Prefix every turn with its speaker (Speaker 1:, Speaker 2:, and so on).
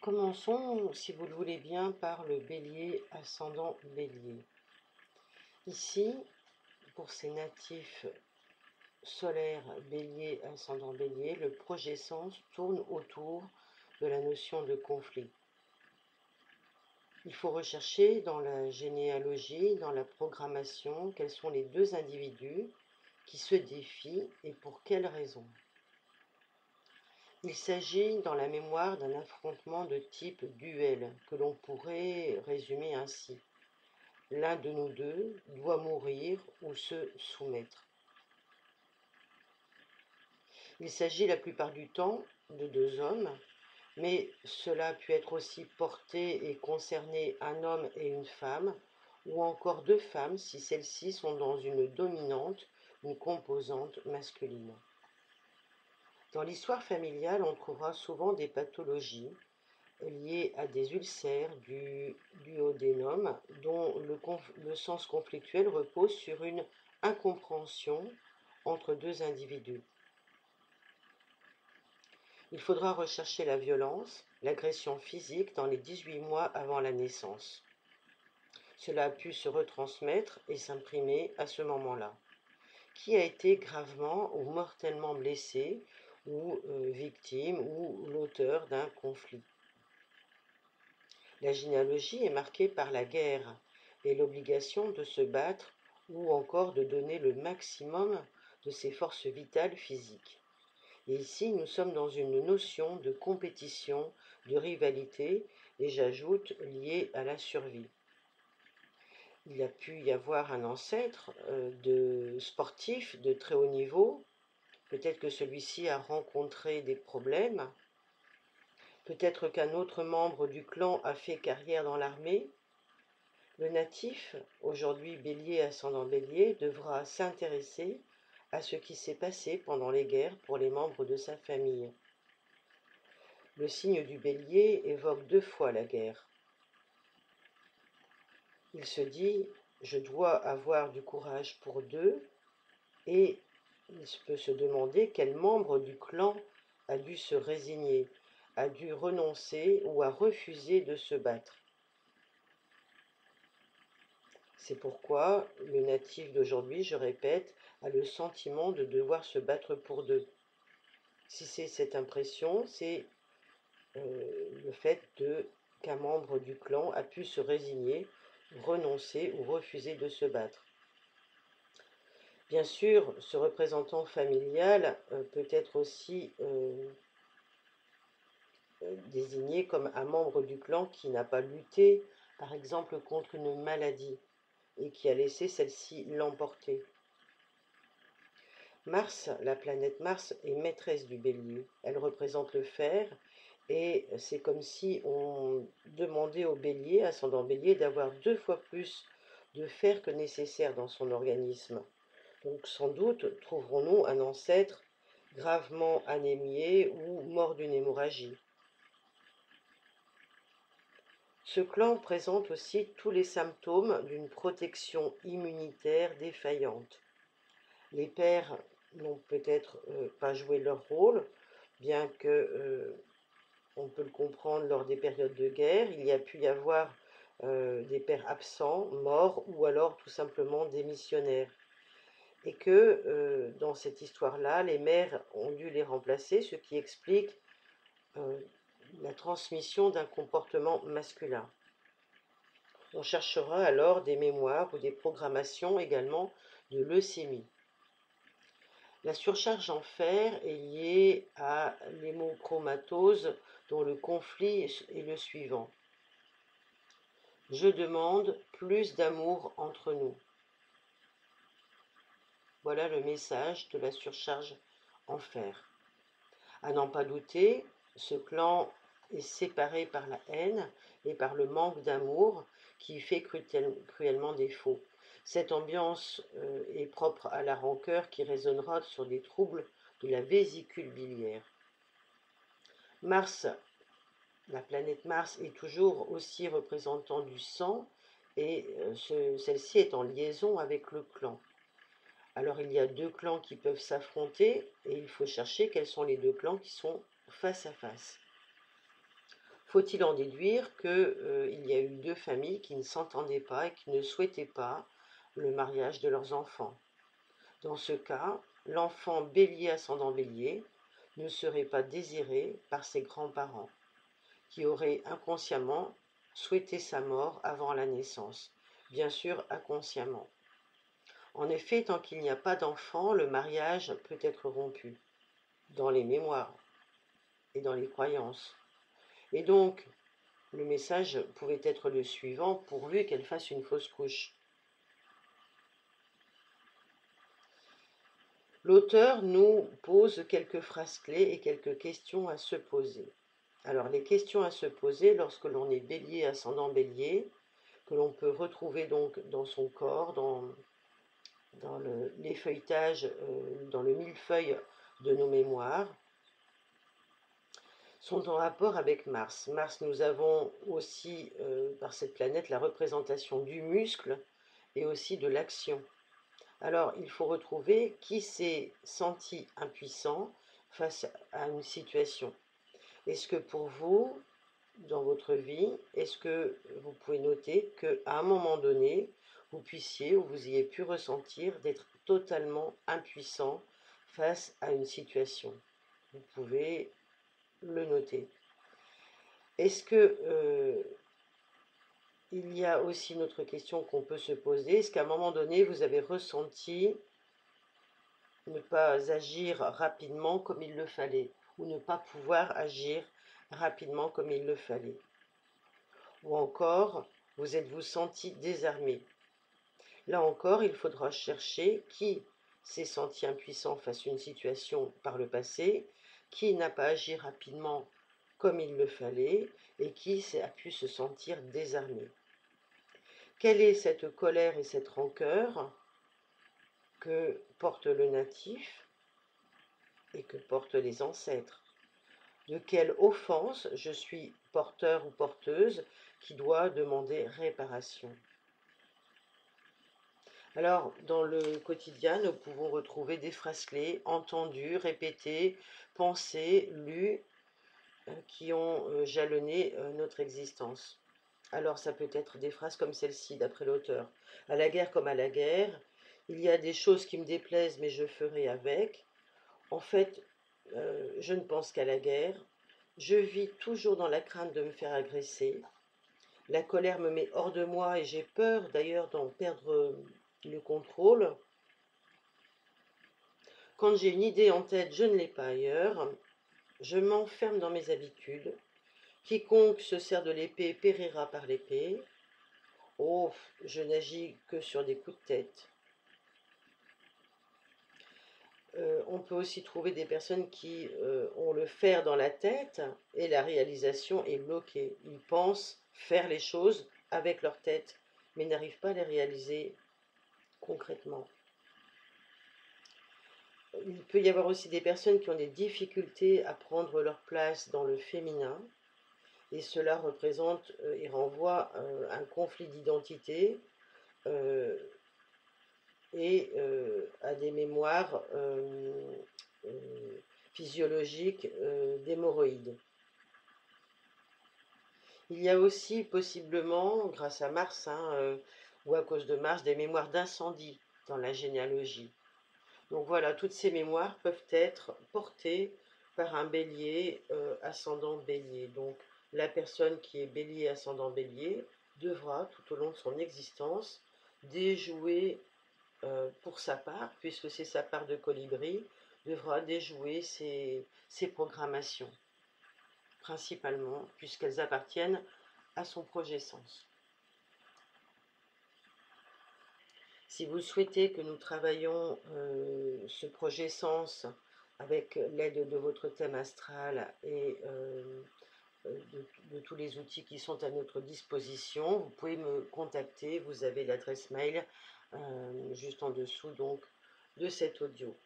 Speaker 1: Commençons, si vous le voulez bien, par le bélier ascendant bélier. Ici, pour ces natifs solaires bélier ascendant bélier, le projet sens tourne autour de la notion de conflit. Il faut rechercher dans la généalogie, dans la programmation, quels sont les deux individus qui se défient et pour quelles raisons. Il s'agit dans la mémoire d'un affrontement de type duel que l'on pourrait résumer ainsi. L'un de nous deux doit mourir ou se soumettre. Il s'agit la plupart du temps de deux hommes, mais cela a pu être aussi porté et concerner un homme et une femme, ou encore deux femmes si celles-ci sont dans une dominante, une composante masculine. Dans l'histoire familiale, on trouvera souvent des pathologies liées à des ulcères du duodénum dont le sens conflictuel repose sur une incompréhension entre deux individus. Il faudra rechercher la violence, l'agression physique dans les 18 mois avant la naissance. Cela a pu se retransmettre et s'imprimer à ce moment-là. Qui a été gravement ou mortellement blessé ou victime ou l'auteur d'un conflit. La généalogie est marquée par la guerre et l'obligation de se battre ou encore de donner le maximum de ses forces vitales physiques. Et ici, nous sommes dans une notion de compétition, de rivalité, et j'ajoute liée à la survie. Il a pu y avoir un ancêtre de sportif de très haut niveau. Peut-être que celui-ci a rencontré des problèmes. Peut-être qu'un autre membre du clan a fait carrière dans l'armée. Le natif, aujourd'hui bélier ascendant bélier, devra s'intéresser à ce qui s'est passé pendant les guerres pour les membres de sa famille. Le signe du bélier évoque deux fois la guerre. Il se dit « je dois avoir du courage pour deux » et il peut se demander quel membre du clan a dû se résigner, a dû renoncer ou a refusé de se battre. C'est pourquoi le natif d'aujourd'hui, je répète, a le sentiment de devoir se battre pour deux. Si c'est cette impression, c'est le fait qu'un membre du clan a pu se résigner, renoncer ou refuser de se battre. Bien sûr, ce représentant familial peut être aussi désigné comme un membre du clan qui n'a pas lutté, par exemple, contre une maladie et qui a laissé celle-ci l'emporter. Mars, la planète Mars, est maîtresse du bélier. Elle représente le fer et c'est comme si on demandait au bélier, ascendant bélier, d'avoir 2 fois plus de fer que nécessaire dans son organisme. Donc sans doute trouverons-nous un ancêtre gravement anémié ou mort d'une hémorragie. Ce clan présente aussi tous les symptômes d'une protection immunitaire défaillante. Les pères n'ont peut-être pas joué leur rôle, bien que on peut le comprendre lors des périodes de guerre. Il y a pu y avoir des pères absents, morts, ou alors tout simplement démissionnaires. Et que dans cette histoire-là, les mères ont dû les remplacer, ce qui explique la transmission d'un comportement masculin. On cherchera alors des mémoires ou des programmations également de leucémie. La surcharge en fer est liée à l'hémochromatose dont le conflit est le suivant. Je demande plus d'amour entre nous. Voilà le message de la surcharge en fer. À n'en pas douter, ce clan est séparé par la haine et par le manque d'amour qui fait cruellement défaut. Cette ambiance est propre à la rancœur qui résonnera sur des troubles de la vésicule biliaire. Mars, la planète Mars, est toujours aussi représentant du sang et celle-ci est en liaison avec le clan. Alors il y a deux clans qui peuvent s'affronter et il faut chercher quels sont les deux clans qui sont face à face. Faut-il en déduire qu'il y a eu deux familles qui ne s'entendaient pas et qui ne souhaitaient pas le mariage de leurs enfants? Dans ce cas, l'enfant bélier ascendant bélier ne serait pas désiré par ses grands-parents, qui auraient inconsciemment souhaité sa mort avant la naissance, bien sûr inconsciemment. En effet, tant qu'il n'y a pas d'enfant, le mariage peut être rompu, dans les mémoires et dans les croyances. Et donc, le message pouvait être le suivant, pourvu qu'elle fasse une fausse couche. L'auteur nous pose quelques phrases clés et quelques questions à se poser. Alors, les questions à se poser lorsque l'on est bélier, ascendant bélier, que l'on peut retrouver donc dans son corps, dans l'effeuilletage, dans le millefeuille de nos mémoires, sont en rapport avec Mars. Mars, nous avons aussi, par cette planète, la représentation du muscle et aussi de l'action. Alors, il faut retrouver qui s'est senti impuissant face à une situation. Est-ce que pour vous, dans votre vie, est-ce que vous pouvez noter qu'à un moment donné, vous puissiez ou vous ayez pu ressentir d'être totalement impuissant face à une situation? Vous pouvez le noter. Est-ce que il y a aussi une autre question qu'on peut se poser? Est-ce qu'à un moment donné, vous avez ressenti ne pas agir rapidement comme il le fallait, ou ne pas pouvoir agir rapidement comme il le fallait? Ou encore, vous êtes-vous senti désarmé? Là encore, il faudra chercher qui s'est senti impuissant face à une situation par le passé, qui n'a pas agi rapidement comme il le fallait, et qui a pu se sentir désarmé. Quelle est cette colère et cette rancœur que porte le natif et que portent les ancêtres? De quelle offense je suis porteur ou porteuse qui doit demander réparation? Alors, dans le quotidien, nous pouvons retrouver des phrases clés entendues, répétées, pensées, lues, qui ont jalonné notre existence. Alors, ça peut être des phrases comme celle-ci, d'après l'auteur. À la guerre comme à la guerre, il y a des choses qui me déplaisent, mais je ferai avec. En fait, je ne pense qu'à la guerre. Je vis toujours dans la crainte de me faire agresser. La colère me met hors de moi et j'ai peur d'ailleurs d'en perdre le contrôle. Quand j'ai une idée en tête, je ne l'ai pas ailleurs. Je m'enferme dans mes habitudes. Quiconque se sert de l'épée périra par l'épée. Oh, je n'agis que sur des coups de tête. On peut aussi trouver des personnes qui ont le faire dans la tête et la réalisation est bloquée. Ils pensent faire les choses avec leur tête, mais n'arrivent pas à les réaliser concrètement. Il peut y avoir aussi des personnes qui ont des difficultés à prendre leur place dans le féminin, et cela représente et renvoie un conflit d'identité et à des mémoires physiologiques d'hémorroïdes. Il y a aussi possiblement, grâce à Mars, ou à cause de Mars, des mémoires d'incendie dans la généalogie. Donc voilà, toutes ces mémoires peuvent être portées par un bélier ascendant bélier. Donc la personne qui est bélier ascendant bélier devra, tout au long de son existence, déjouer pour sa part, puisque c'est sa part de colibri, devra déjouer ses programmations, principalement, puisqu'elles appartiennent à son projet sens. Si vous souhaitez que nous travaillions ce projet sens avec l'aide de votre thème astral et de tous les outils qui sont à notre disposition, vous pouvez me contacter. Vous avez l'adresse mail juste en dessous donc de cet audio.